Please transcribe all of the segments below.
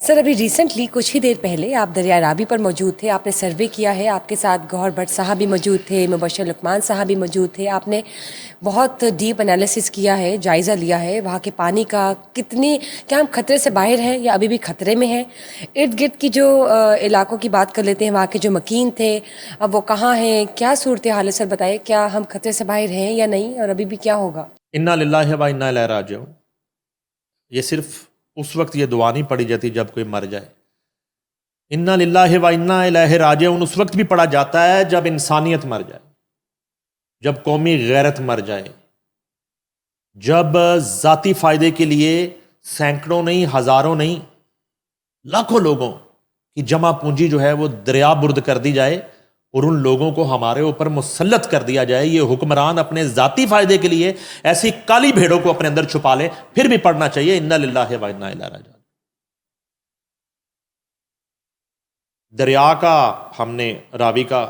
سر ابھی ریسنٹلی کچھ ہی دیر پہلے آپ دریا راوی پر موجود تھے، آپ نے سروے کیا ہے، آپ کے ساتھ گوہر بٹ صاحب بھی موجود تھے، مبشر لقمان صاحب بھی موجود تھے، آپ نے بہت ڈیپ انالیسس کیا ہے، جائزہ لیا ہے وہاں کے پانی کا، کیا ہم خطرے سے باہر ہیں یا ابھی بھی خطرے میں ہیں۔ ارد گرد کی جو علاقوں کی بات کر لیتے ہیں، وہاں کے جو مکین تھے اب وہ کہاں ہیں، کیا صورتحال ہے؟ سر بتائیے، کیا ہم خطرے سے باہر ہیں یا نہیں، اور ابھی بھی کیا ہوگا؟ انا للہ و انا الیہ راجعون، یہ صرف اس وقت یہ دعا نہیں پڑھی جاتی جب کوئی مر جائے۔ انا للہ و انا الیہ راجعون اس وقت بھی پڑھا جاتا ہے جب انسانیت مر جائے، جب قومی غیرت مر جائے، جب ذاتی فائدے کے لیے سینکڑوں نہیں، ہزاروں نہیں، لاکھوں لوگوں کی جمع پونجی جو ہے وہ دریا برد کر دی جائے اور ان لوگوں کو ہمارے اوپر مسلط کر دیا جائے۔ یہ حکمران اپنے ذاتی فائدے کے لیے ایسی کالی بھیڑوں کو اپنے اندر چھپا لے، پھر بھی پڑھنا چاہیے انا للہ و انا الیہ راجعون۔ دریا کا ہم نے راوی کا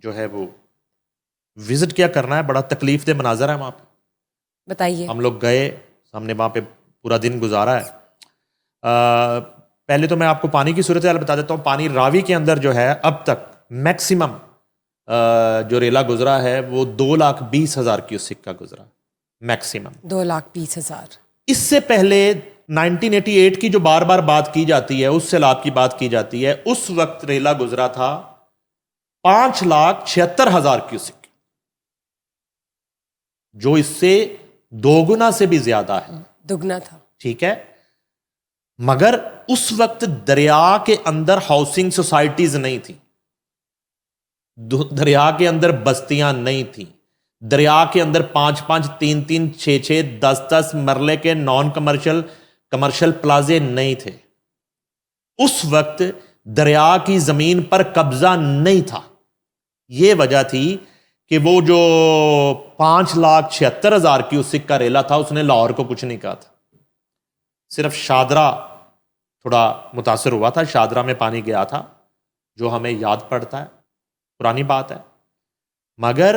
جو ہے وہ وزٹ کیا کرنا ہے، بڑا تکلیف دہ مناظر ہے وہاں پہ۔ بتائیے۔ ہم لوگ گئے، ہم نے وہاں پہ پورا دن گزارا ہے۔ پہلے تو میں آپ کو پانی کی صورتحال بتا دیتا ہوں۔ پانی راوی کے اندر جو ہے اب تک میکسیمم جو ریلا گزرا ہے وہ 2,20,000 کیوسک کا گزرا، میکسیمم 2,20,000۔ اس سے پہلے 1988 کی جو بار بار بات کی جاتی ہے، اس سیلاب کی بات کی جاتی ہے، اس وقت ریلا گزرا تھا 5,76,000 کیوسک، جو اس سے 2 گنا سے بھی زیادہ ہے، دگنا تھا۔ ٹھیک ہے۔ مگر اس وقت دریا کے اندر ہاؤسنگ سوسائٹیز نہیں تھی، دریا کے اندر بستیاں نہیں تھیں، دریا کے اندر 5-5 3-3 6-6 10-10 مرلے کے نان کمرشل پلازے نہیں تھے۔ اس وقت دریا کی زمین پر قبضہ نہیں تھا۔ یہ وجہ تھی کہ وہ جو 5,76,000 کیوسک کا ریلا تھا، اس نے لاہور کو کچھ نہیں کہا تھا۔ صرف شادرہ تھوڑا متاثر ہوا تھا، شادرہ میں پانی گیا تھا، جو ہمیں یاد پڑتا ہے، پرانی بات ہے۔ مگر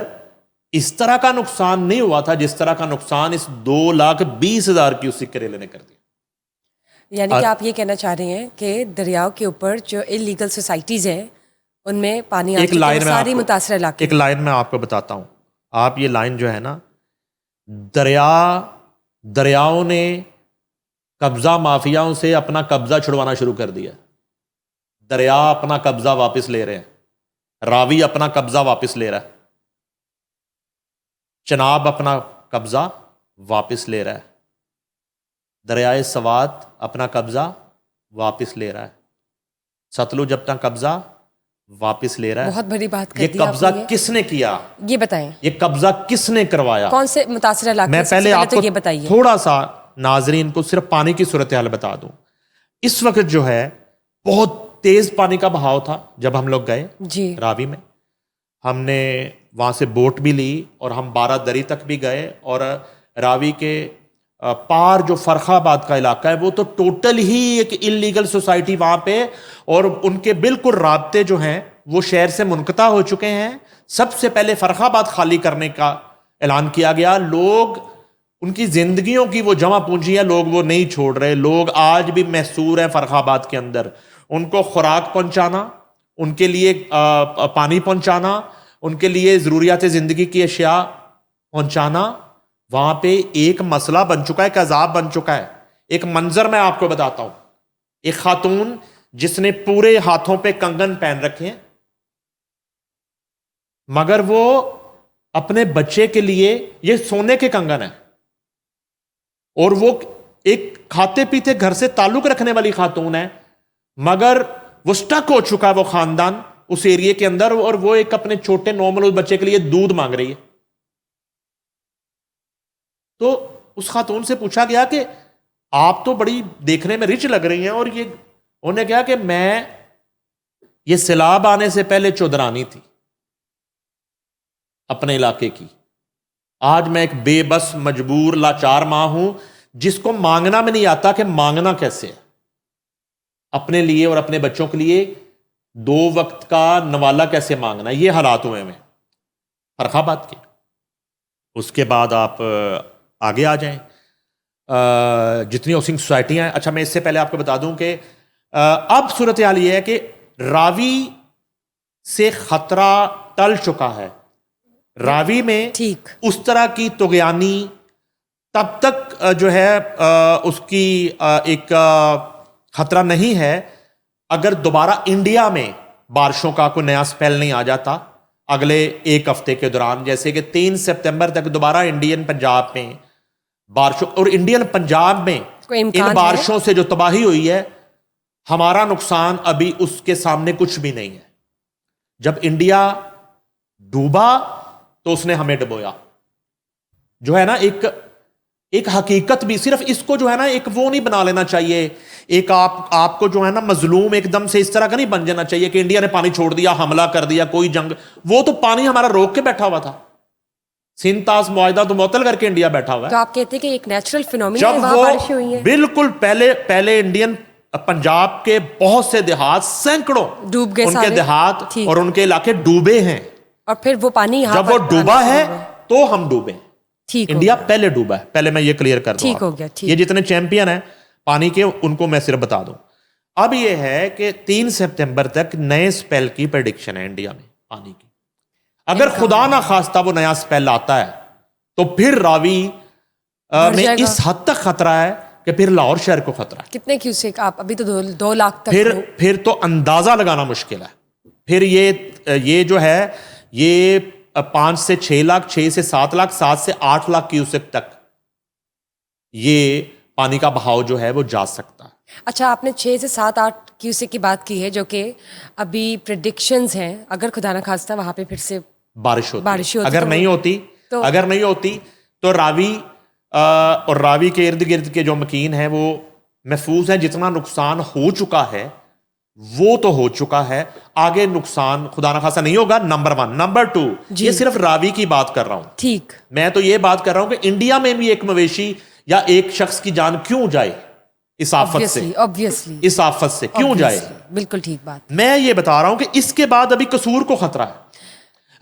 اس طرح کا نقصان نہیں ہوا تھا جس طرح کا نقصان اس 2,20,000 کیوسک کے ریلے نے کر دیا۔ یعنی کہ آپ یہ کہنا چاہ رہے ہیں کہ دریاؤ کے اوپر جو انلیگل سوسائٹیز ہیں ان میں پانی آ چکا ہے، ساری متاثرہ علاقے۔ ایک لائن میں آپ کو بتاتا ہوں، آپ یہ لائن جو ہے نا، دریاؤں نے قبضہ مافیاؤں سے اپنا قبضہ چھڑوانا شروع کر دیا۔ دریا اپنا قبضہ واپس لے رہے ہیں، راوی اپنا قبضہ واپس لے رہا ہے، چناب اپنا قبضہ واپس لے رہا ہے، دریائے سوات اپنا قبضہ واپس لے رہا ہے، ستلج اپنا قبضہ واپس لے رہا ہے۔ بہت بڑی بات کر یہ دی قبضہ آپ نے۔ کس نے کیا؟ یہ بتائیں، یہ قبضہ کس نے کروایا؟ کون سے متاثرہ علاقے؟ میں پہلے آپ کو یہ بتائیے، تھوڑا سا ناظرین کو صرف پانی کی صورتحال بتا دوں۔ اس وقت جو ہے بہت تیز پانی کا بہاؤ تھا جب ہم لوگ گئے جی راوی میں۔ ہم نے وہاں سے بوٹ بھی لی اور ہم 12 دری تک بھی گئے، اور راوی کے پار جو فرخ آباد کا علاقہ ہے وہ تو ٹوٹل ہی ایک انلیگل سوسائٹی وہاں پہ، اور ان کے بالکل رابطے جو ہیں وہ شہر سے منقطع ہو چکے ہیں۔ سب سے پہلے فرخ آباد خالی کرنے کا اعلان کیا گیا۔ لوگ ان کی زندگیوں کی وہ جمع پونجی ہے، لوگ وہ نہیں چھوڑ رہے، لوگ آج بھی محصور ہیں فرخ آباد کے اندر۔ ان کو خوراک پہنچانا، ان کے لیے پانی پہنچانا، ان کے لیے ضروریات زندگی کی اشیاء پہنچانا وہاں پہ ایک مسئلہ بن چکا ہے، ایک عذاب بن چکا ہے۔ ایک منظر میں آپ کو بتاتا ہوں، ایک خاتون جس نے پورے ہاتھوں پہ کنگن پہن رکھے ہیں، مگر وہ اپنے بچے کے لیے، یہ سونے کے کنگن ہیں، اور وہ ایک کھاتے پیتے گھر سے تعلق رکھنے والی خاتون ہے، مگر وہ سٹک ہو چکا ہے وہ خاندان اس ایریے کے اندر، اور وہ ایک اپنے چھوٹے نومل بچے کے لیے دودھ مانگ رہی ہے۔ تو اس خاتون سے پوچھا گیا کہ آپ تو بڑی دیکھنے میں رچ لگ رہی ہیں، اور یہ انہوں نے کہا کہ میں یہ سیلاب آنے سے پہلے چودرانی تھی اپنے علاقے کی، آج میں ایک بے بس مجبور لاچار ماں ہوں جس کو مانگنا میں نہیں آتا کہ مانگنا کیسے ہے، اپنے لیے اور اپنے بچوں کے لیے 2 وقت کا نوالا کیسے مانگنا۔ یہ حالات ہوئے میں فرخ آباد کے۔ اس کے بعد آپ آگے آ جائیں، جتنی ہاؤسنگ سوسائٹیاں ہیں۔ اچھا، میں اس سے پہلے آپ کو بتا دوں کہ اب صورتحال یہ ہے کہ راوی سے خطرہ ٹل چکا ہے. راوی میں ٹھیک اس طرح کی طغیانی تب تک جو ہے اس کی ایک خطرہ نہیں ہے اگر دوبارہ انڈیا میں بارشوں کا کوئی نیا سپیل نہیں آ جاتا اگلے ایک ہفتے کے دوران. جیسے کہ 3 سپتمبر تک دوبارہ انڈین پنجاب میں بارشوں، اور انڈین پنجاب میں ان بارشوں سے جو تباہی ہوئی ہے ہمارا نقصان ابھی اس کے سامنے کچھ بھی نہیں ہے. جب انڈیا ڈوبا تو اس نے ہمیں ڈبویا. جو ہے نا ایک حقیقت بھی، صرف اس کو جو ہے نا ایک وہ نہیں بنا لینا چاہیے، ایک آپ کو جو ہے نا مظلوم ایک دم سے اس طرح کا نہیں بن جانا چاہیے کہ انڈیا نے پانی چھوڑ دیا، حملہ کر دیا، کوئی جنگ. وہ تو پانی ہمارا روک کے بیٹھا ہوا تھا. سینتاس معاہدہ تو معطل کر کے انڈیا بیٹھا ہوا ہے. تو آپ کہتے ہیں کہ ایک نیچرل فینومینا جب ہے وہاں بارشیں ہوئی ہیں. بالکل پہلے انڈین پنجاب کے بہت سے دیہات سینکڑوں ڈوب گئے، ان کے دیہات اور ان کے علاقے ڈوبے ہیں. اور پھر وہ پانی یہاں جب وہ ڈوبا ہے تو ہم ڈوبے. انڈیا پہلے ڈوبا ہے، پہلے میں یہ کلیئر کر دوں. ٹھیک ہو گیا. یہ جتنے چیمپئن ہیں پانی کے ان کو میں صرف بتا دوں. اب یہ ہے کہ 3 سپتمبر تک نئے سپیل کی پریڈکشن ہے انڈیا میں پانی کی. اگر خدا نہ خواستہ وہ نیا سپیل آتا ہے تو پھر راوی میں اس حد تک خطرہ ہے کہ پھر لاہور شہر کو خطرہ ہے. کتنے کیوسیک؟ آپ ابھی تو 2 لاکھ تک. پھر تو اندازہ لگانا مشکل ہے. پھر یہ جو ہے یہ 5 سے 6 لاکھ، 6 سے 7 لاکھ، 7 سے 8 لاکھ کیوسک تک یہ پانی کا بہاؤ جو ہے وہ جا سکتا ہے. اچھا، آپ نے 6 سے 7 8 کیوسک کی بات کی ہے جو کہ ابھی پریڈکشنز ہیں. اگر خدا نہ خواستہ وہاں پہ پھر سے بارش ہوتی اگر نہیں ہوتی تو راوی اور راوی کے ارد گرد کے جو مکین ہیں وہ محفوظ ہیں. جتنا نقصان ہو چکا ہے وہ تو ہو چکا ہے، آگے نقصان خدا نہ خواستہ نہیں ہوگا. نمبر 1. نمبر 2، یہ صرف راوی کی بات کر رہا ہوں. ٹھیک، میں تو یہ بات کر رہا ہوں کہ انڈیا میں بھی ایک مویشی یا ایک شخص کی جان کیوں جائے اس آفت سے کیوں جائے. بالکل ٹھیک بات. میں یہ بتا رہا ہوں کہ اس کے بعد ابھی قصور کو خطرہ ہے.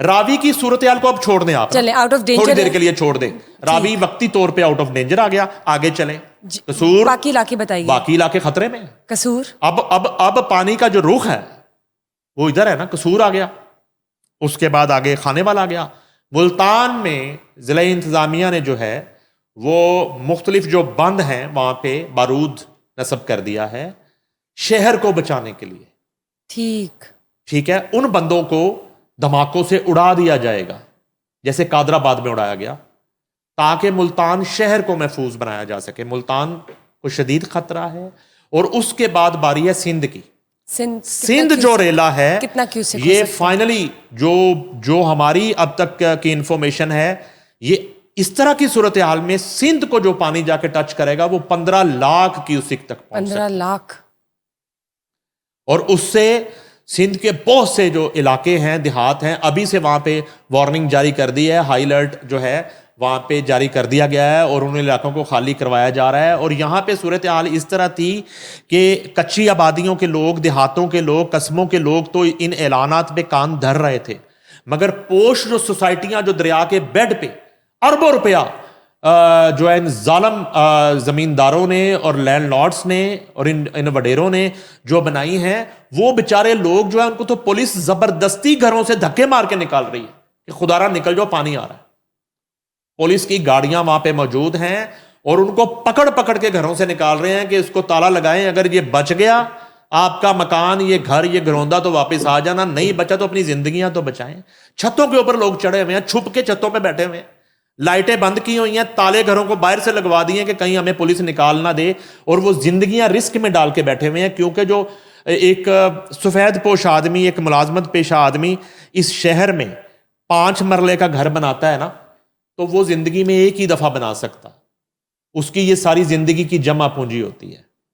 راوی کی صورتحال کو اب چھوڑ دیں، آپ تھوڑی دیر کے لیے چھوڑ دیں. راوی وقتی طور پہ آؤٹ آف ڈینجر آ گیا، آگے چلیں. قصور باقی علاقے بتائیے. باقی علاقے خطرے میں. قصور اب پانی کا جو رخ ہے وہ ادھر ہے نا. قصور آ گیا، اس کے بعد آگے خانے والا آ گیا. ملتان میں ضلع انتظامیہ نے جو ہے وہ مختلف جو بند ہیں وہاں پہ بارود نصب کر دیا ہے شہر کو بچانے کے لیے. ٹھیک ہے، ان بندوں کو دھماکوں سے اڑا دیا جائے گا جیسے قادر آباد میں اڑایا گیا، تاکہ ملتان شہر کو محفوظ بنایا جا سکے. ملتان کو شدید خطرہ ہے. اور اس کے بعد باری ہے سندھ کی. سندھ جو ریلا ہے یہ فائنلی جو ہماری اب تک کی انفارمیشن ہے، یہ اس طرح کی صورتحال میں سندھ کو جو پانی جا کے ٹچ کرے گا وہ 15 لاکھ کیوسک تک پہنچ سکتا ہے. 15 لاکھ. اور اس سے سندھ کے بہت سے جو علاقے ہیں، دیہات ہیں، ابھی سے وہاں پہ وارننگ جاری کر دی ہے. ہائی الرٹ جو ہے وہاں پہ جاری کر دیا گیا ہے اور ان علاقوں کو خالی کروایا جا رہا ہے. اور یہاں پہ صورتحال اس طرح تھی کہ کچی آبادیوں کے لوگ، دیہاتوں کے لوگ، قصبوں کے لوگ تو ان اعلانات پہ کان دھر رہے تھے، مگر پوش جو سوسائٹیاں جو دریا کے بیڈ پہ اربوں روپیہ جو ہے ان ظالم زمینداروں نے اور لینڈ لارڈس نے اور ان وڈیروں نے جو بنائی ہیں، وہ بیچارے لوگ جو ہے ان کو تو پولیس زبردستی گھروں سے دھکے مار کے نکال رہی ہے کہ خدا را نکل جاؤ، پانی آ رہا ہے. پولیس کی گاڑیاں وہاں پہ موجود ہیں اور ان کو پکڑ کے گھروں سے نکال رہے ہیں کہ اس کو تالا لگائیں، اگر یہ بچ گیا آپ کا مکان، یہ گھر، یہ گھروندہ تو واپس آ جانا، نہیں بچا تو اپنی زندگیاں تو بچائیں. چھتوں کے اوپر لوگ چڑھے ہوئے ہیں، چھپ کے چھتوں پہ بیٹھے ہوئے ہیں، لائٹیں بند کی ہوئی ہیں، تالے گھروں کو باہر سے لگوا دیے کہ کہیں ہمیں پولیس نکال نہ دے، اور وہ زندگیاں رسک میں ڈال کے بیٹھے ہوئے ہیں. کیونکہ جو ایک سفید پوش آدمی، ایک ملازمت پیشہ آدمی اس شہر میں 5 مرلے کا گھر بناتا ہے نا، تو وہ زندگی میں ایک ہی دفعہ بنا سکتا، اس کی یہ ساری زندگی کی جمع پونجی ہوتی ہے.